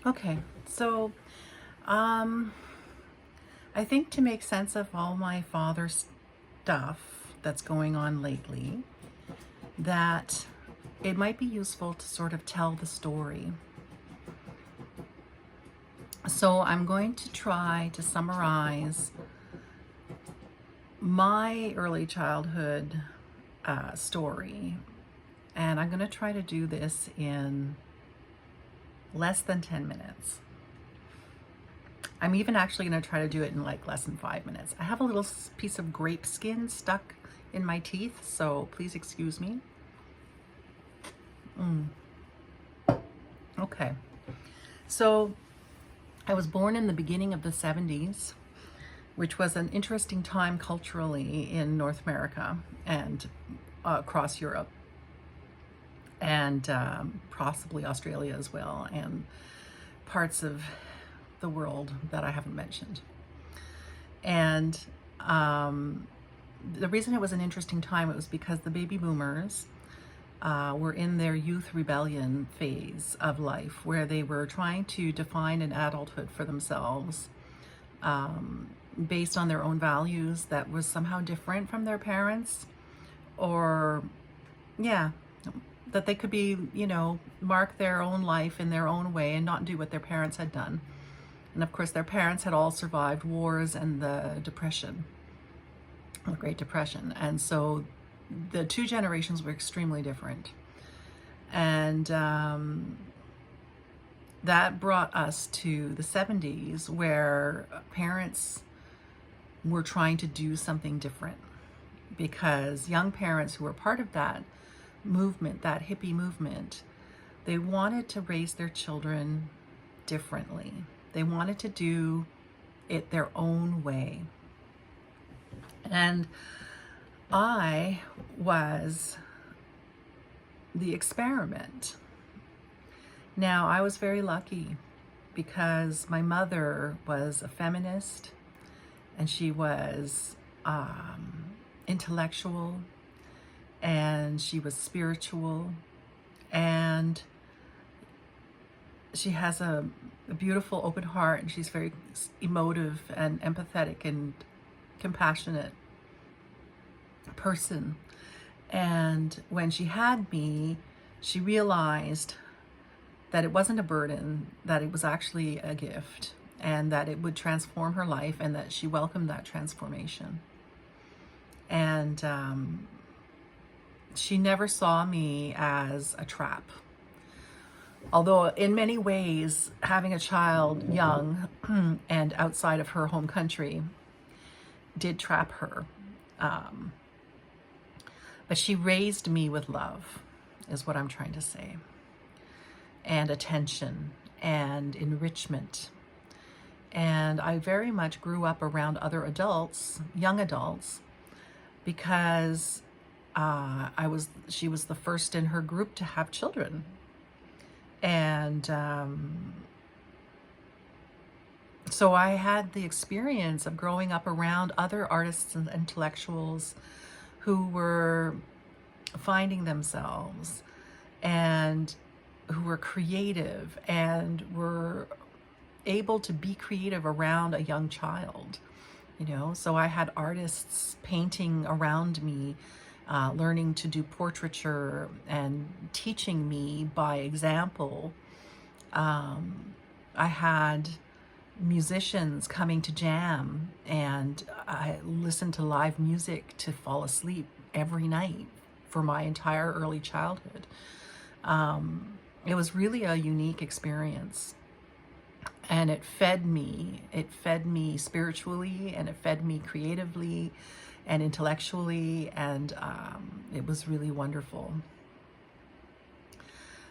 Okay, so um, I think to make sense of all my father's stuff that's going on lately, that it might be useful to sort of tell the story. So I'm going to try to summarize my early childhood story, and I'm going to try to do this in less than 10 minutes. I'm even actually going to try to do it in like less than 5 minutes. I have a little piece of grape skin stuck in my teeth, so please excuse me. Okay, so I was born in the beginning of the 70s, which was an interesting time culturally in North America and across Europe, and possibly Australia as well, and parts of the world that I haven't mentioned. And the reason it was an interesting time, it was because the baby boomers were in their youth rebellion phase of life, where they were trying to define an adulthood for themselves based on their own values that was somehow different from their parents, or yeah, that they could be, mark their own life in their own way and not do what their parents had done. And of course, their parents had all survived wars and the Depression, the Great Depression. And so the two generations were extremely different. And that brought us to the 70s, where parents were trying to do something different, because young parents who were part of that movement, that hippie movement, they wanted to raise their children differently. They wanted to do it their own way. And I was the experiment. Now, I was very lucky because my mother was a feminist, and she was intellectual, and she was spiritual, and she has a beautiful open heart, and she's very emotive and empathetic and compassionate person. And when she had me, she realized that it wasn't a burden, that it was actually a gift, and that it would transform her life, and that she welcomed that transformation. And she never saw me as a trap. Although in many ways, having a child young and outside of her home country did trap her. But she raised me with love, is what I'm trying to say, and attention and enrichment. And I very much grew up around other adults, young adults, because she was the first in her group to have children. And so I had the experience of growing up around other artists and intellectuals who were finding themselves, and who were creative and were able to be creative around a young child. So I had artists painting around me, learning to do portraiture and teaching me by example. I had musicians coming to jam, and I listened to live music to fall asleep every night for my entire early childhood. It was really a unique experience, and it fed me. It fed me spiritually, and it fed me creatively and intellectually, and it was really wonderful.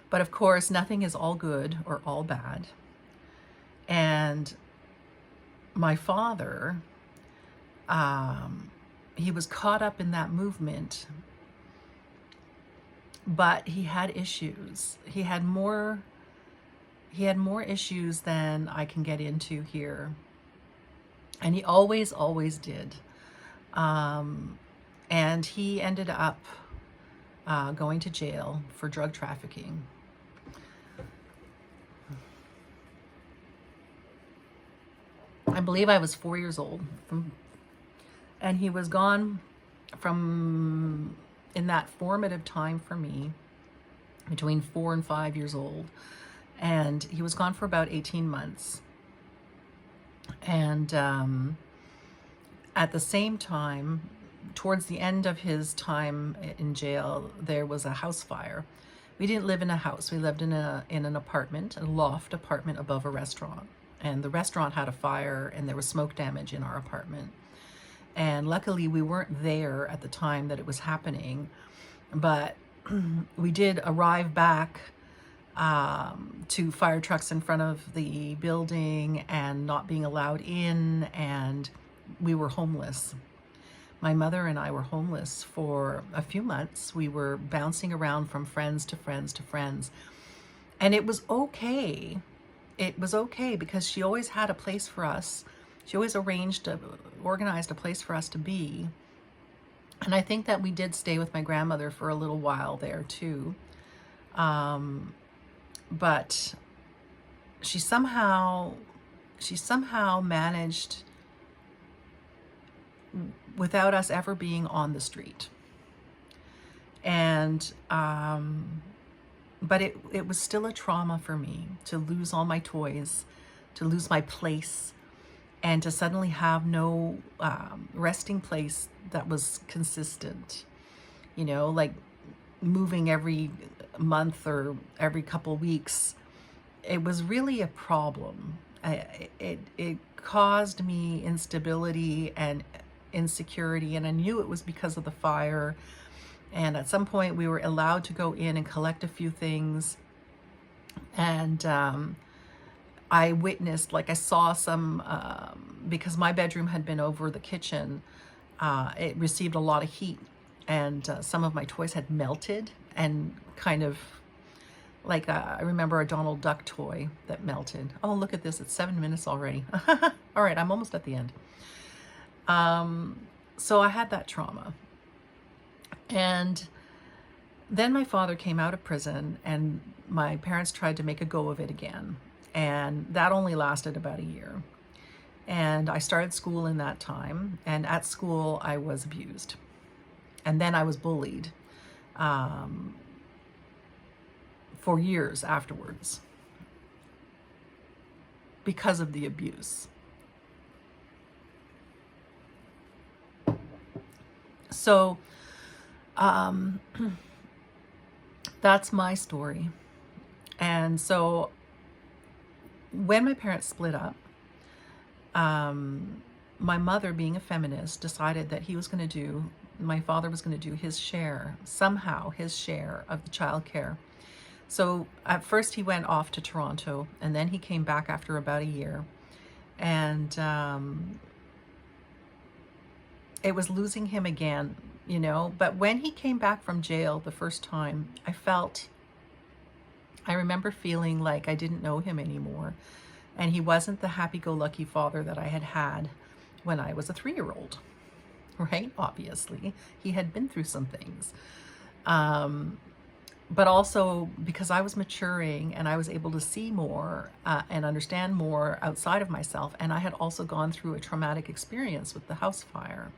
But of course, nothing is all good or all bad. And my father, he was caught up in that movement, but he had issues. He had more issues than I can get into here. And he always did. And he ended up going to jail for drug trafficking. believe I was 4 years old. And he was gone from, in that formative time for me, between 4 and 5 years old. And he was gone for about 18 months. And at the same time, towards the end of his time in jail, there was a house fire. We didn't live in a house. We lived in an apartment, a loft apartment above a restaurant. And the restaurant had a fire, and there was smoke damage in our apartment. And luckily, we weren't there at the time that it was happening. But we did arrive back to fire trucks in front of the building and not being allowed in, and we were homeless. My mother and I were homeless for a few months. We were bouncing around from friends to friends to friends. And it was okay. It was okay because she always had a place for us. She always organized a place for us to be. And I think that we did stay with my grandmother for a little while there too. But she somehow managed, without us ever being on the street. And but it was still a trauma for me to lose all my toys, to lose my place, and to suddenly have no resting place that was consistent. You know, like moving every month or every couple weeks. It was really a problem. It caused me instability and insecurity, and I knew it was because of the fire. And at some point we were allowed to go in and collect a few things, and I witnessed, like I saw some, because my bedroom had been over the kitchen, it received a lot of heat, and some of my toys had melted, and kind of like I remember a Donald Duck toy that melted. Oh, look at this, it's 7 minutes already. All right, I'm almost at the end. So I had that trauma. And then my father came out of prison, and my parents tried to make a go of it again. And that only lasted about a year. And I started school in that time. And at school, I was abused. And then I was bullied for years afterwards because of the abuse. So that's my story. And so when my parents split up, my mother, being a feminist, decided that my father was going to do his share, somehow his share of the childcare. So at first he went off to Toronto, and then he came back after about a year. And it was losing him again, you know. But when he came back from jail the first time, I remember feeling like I didn't know him anymore. And he wasn't the happy-go-lucky father that I had had when I was a 3-year-old, right? Obviously, he had been through some things. But also because I was maturing and I was able to see more and understand more outside of myself. And I had also gone through a traumatic experience with the house fire.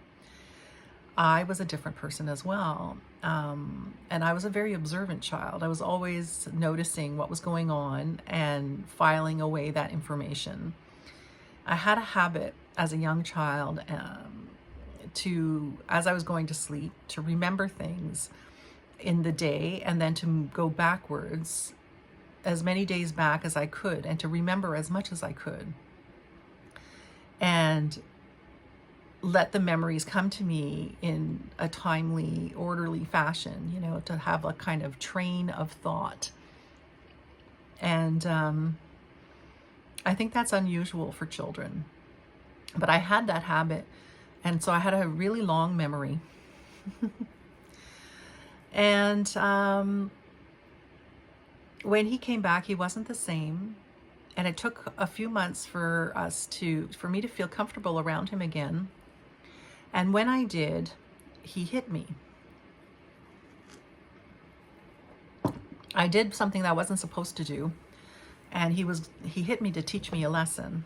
I was a different person as well. And I was a very observant child. I was always noticing what was going on and filing away that information. I had a habit as a young child as I was going to sleep, to remember things in the day, and then to go backwards as many days back as I could, and to remember as much as I could. And let the memories come to me in a timely, orderly fashion, you know, to have a kind of train of thought. And I think that's unusual for children. But I had that habit, and so I had a really long memory. And when he came back, he wasn't the same. And it took a few months for me to feel comfortable around him again. And when I did, he hit me. I did something that I wasn't supposed to do, and he hit me to teach me a lesson.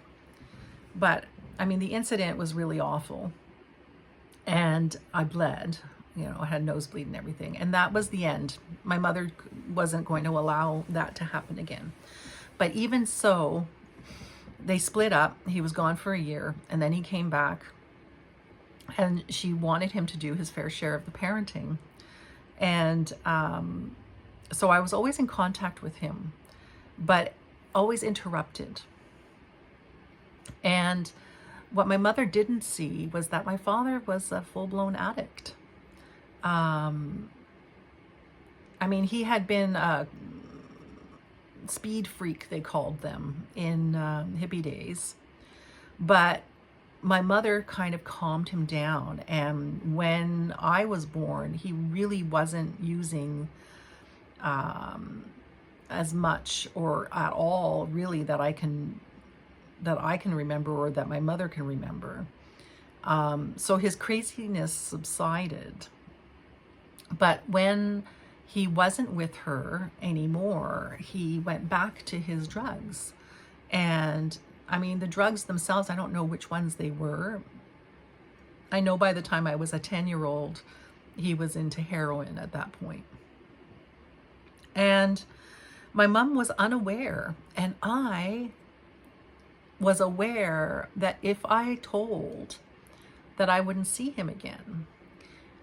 But I mean, the incident was really awful, and I bled. I had nosebleed and everything, and that was the end. My mother wasn't going to allow that to happen again. But even so, they split up. He was gone for a year, and then he came back, and she wanted him to do his fair share of the parenting. And so I was always in contact with him, but always interrupted. And what my mother didn't see was that my father was a full-blown addict. I mean, he had been a speed freak, they called them, in hippie days. But my mother kind of calmed him down. And when I was born, he really wasn't using as much or at all, really, that I can remember, or that my mother can remember. So his craziness subsided. But when he wasn't with her anymore, he went back to his drugs. And I mean, the drugs themselves, I don't know which ones they were. I know by the time I was a 10-year-old, he was into heroin at that point. And my mom was unaware, and I was aware that if I told, that I wouldn't see him again.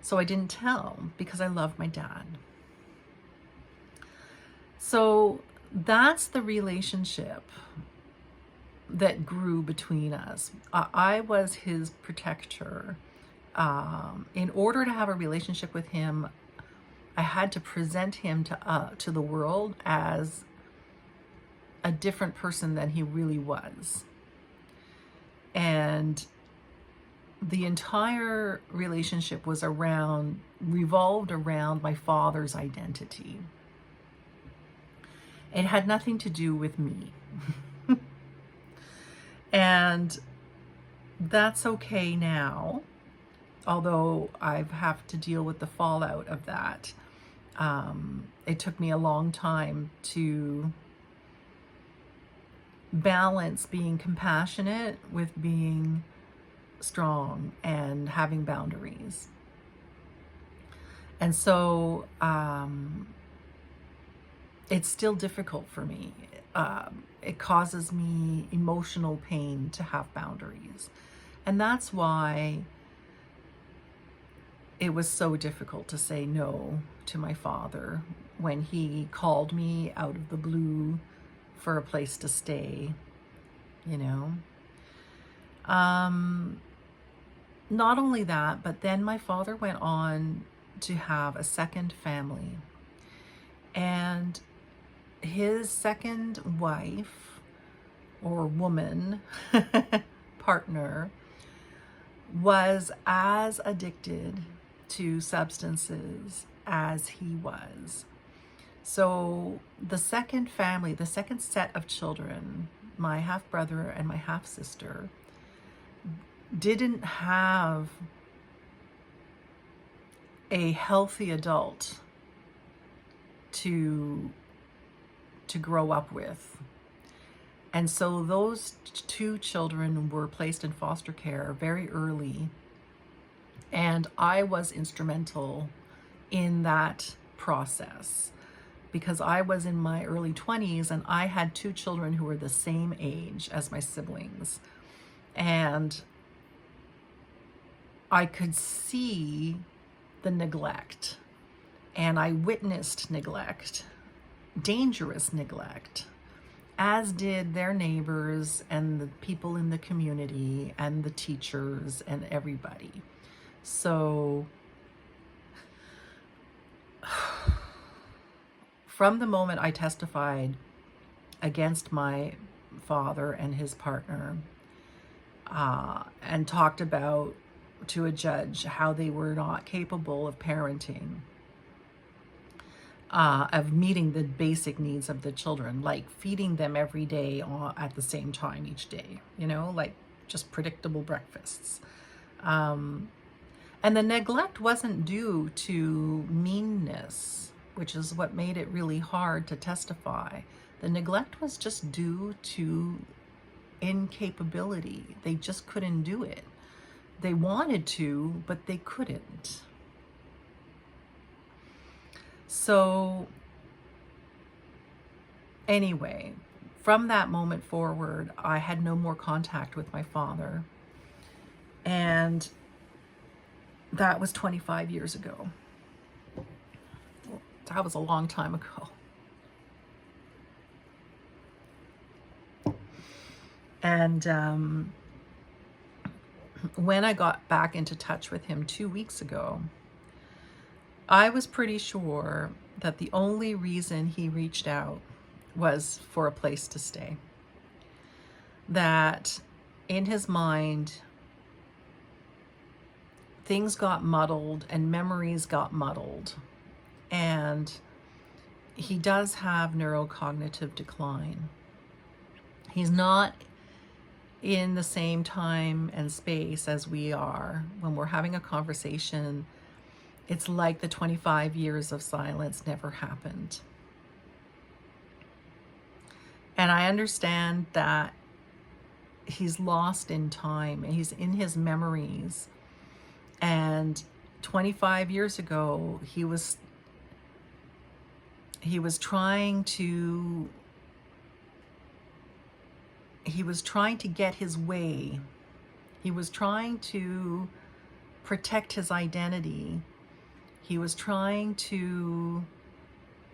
So I didn't tell, because I loved my dad. So that's the relationship that grew between us. I was his protector. In order to have a relationship with him, I had to present him to the world as a different person than he really was. And the entire relationship was revolved around my father's identity. It had nothing to do with me. And that's okay now, although I have to deal with the fallout of that. It took me a long time to balance being compassionate with being strong and having boundaries. And so it's still difficult for me. It causes me emotional pain to have boundaries. And that's why it was so difficult to say no to my father when he called me out of the blue for a place to stay, Not only that, but then my father went on to have a second family. And his second wife or woman, partner, was as addicted to substances as he was. So the second family, the second set of children, my half-brother and my half-sister, didn't have a healthy adult to grow up with. And so those two children were placed in foster care very early. And I was instrumental in that process because I was in my early 20s and I had two children who were the same age as my siblings. And I could see the neglect, and I witnessed neglect, dangerous neglect, as did their neighbors and the people in the community and the teachers and everybody. So from the moment I testified against my father and his partner, and talked about to a judge how they were not capable of parenting, of meeting the basic needs of the children, like feeding them every day at the same time each day, like just predictable breakfasts. And the neglect wasn't due to meanness, which is what made it really hard to testify. The neglect was just due to incapability. They just couldn't do it. They wanted to, but they couldn't. So anyway, from that moment forward, I had no more contact with my father. And that was 25 years ago. That was a long time ago. And when I got back into touch with him 2 weeks ago, I was pretty sure that the only reason he reached out was for a place to stay. That in his mind, things got muddled and memories got muddled. And he does have neurocognitive decline. He's not in the same time and space as we are. When we're having a conversation, it's like the 25 years of silence never happened. And I understand that he's lost in time and he's in his memories. And 25 years ago, he was trying to get his way. He was trying to protect his identity. He was trying to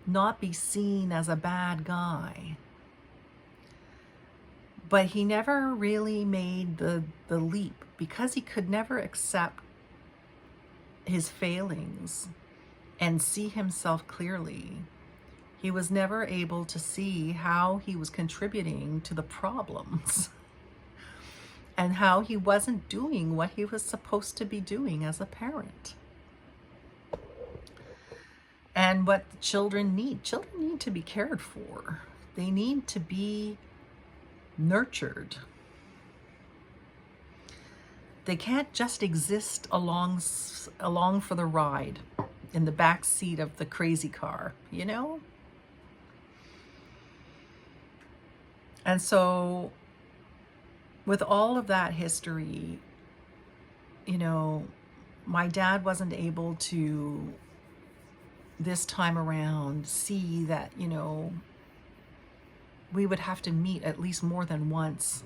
not be seen as a bad guy. But he never really made the leap because he could never accept his failings and see himself clearly. He was never able to see how he was contributing to the problems and how he wasn't doing what he was supposed to be doing as a parent. And what the children need to be cared for. They need to be nurtured. They can't just exist along for the ride in the back seat of the crazy car, you know? And so with all of that history, you know, my dad wasn't able to this time around see that, you know, we would have to meet at least more than once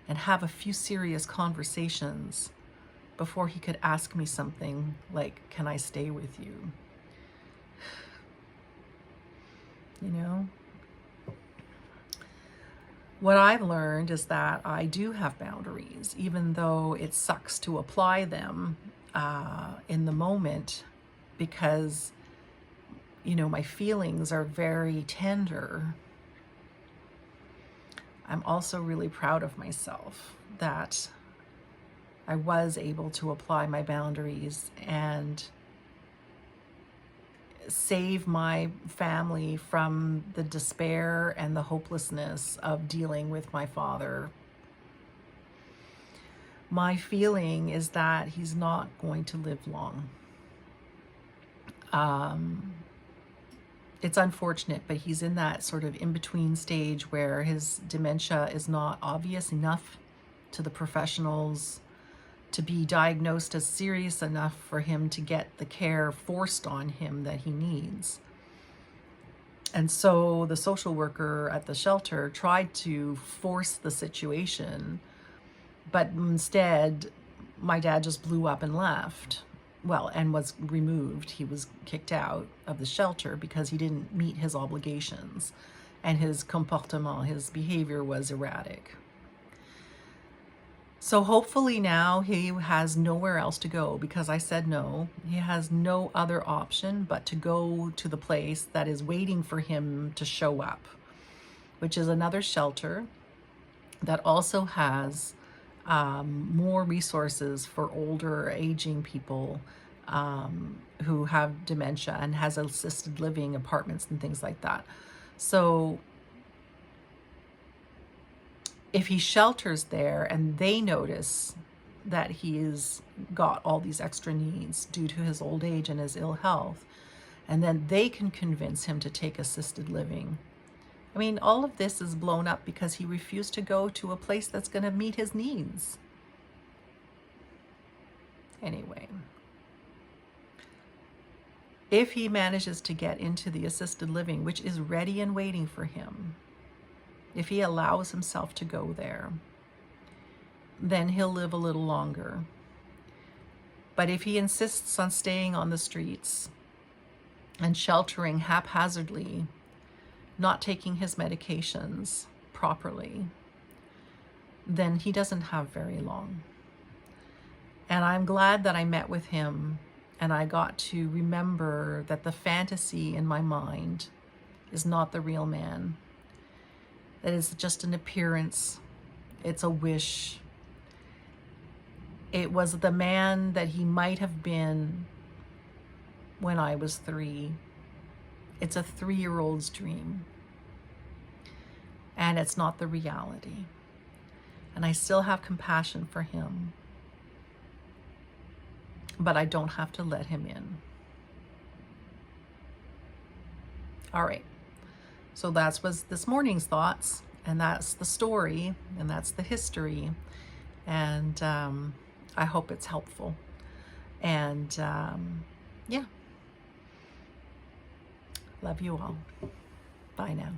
and have a few serious conversations before he could ask me something like, can I stay with you? You know? What I've learned is that I do have boundaries, even though it sucks to apply them in the moment because, you know, my feelings are very tender. I'm also really proud of myself that I was able to apply my boundaries and save my family from the despair and the hopelessness of dealing with my father. My feeling is that he's not going to live long. It's unfortunate, but he's in that sort of in-between stage where his dementia is not obvious enough to the professionals to be diagnosed as serious enough for him to get the care forced on him that he needs. And so the social worker at the shelter tried to force the situation, but instead my dad just blew up and left. Well, and was removed. He was kicked out of the shelter because he didn't meet his obligations and his comportement, his behavior was erratic. So hopefully now he has nowhere else to go because I said no. He has no other option but to go to the place that is waiting for him to show up, which is another shelter that also has more resources for older aging people who have dementia and has assisted living apartments and things like that. So if he shelters there and they notice that he's got all these extra needs due to his old age and his ill health, and then they can convince him to take assisted living, I mean, all of this is blown up because he refused to go to a place that's going to meet his needs. Anyway, if he manages to get into the assisted living, which is ready and waiting for him, if he allows himself to go there, then he'll live a little longer. But if he insists on staying on the streets and sheltering haphazardly, not taking his medications properly, then he doesn't have very long. And I'm glad that I met with him and I got to remember that the fantasy in my mind is not the real man. That is just an appearance. It's a wish. It was the man that he might have been when I was 3. It's a 3-year-old's dream. And it's not the reality. And I still have compassion for him. But I don't have to let him in. All right. So that was this morning's thoughts, and that's the story, and that's the history. And I hope it's helpful. And yeah. Love you all. Bye now.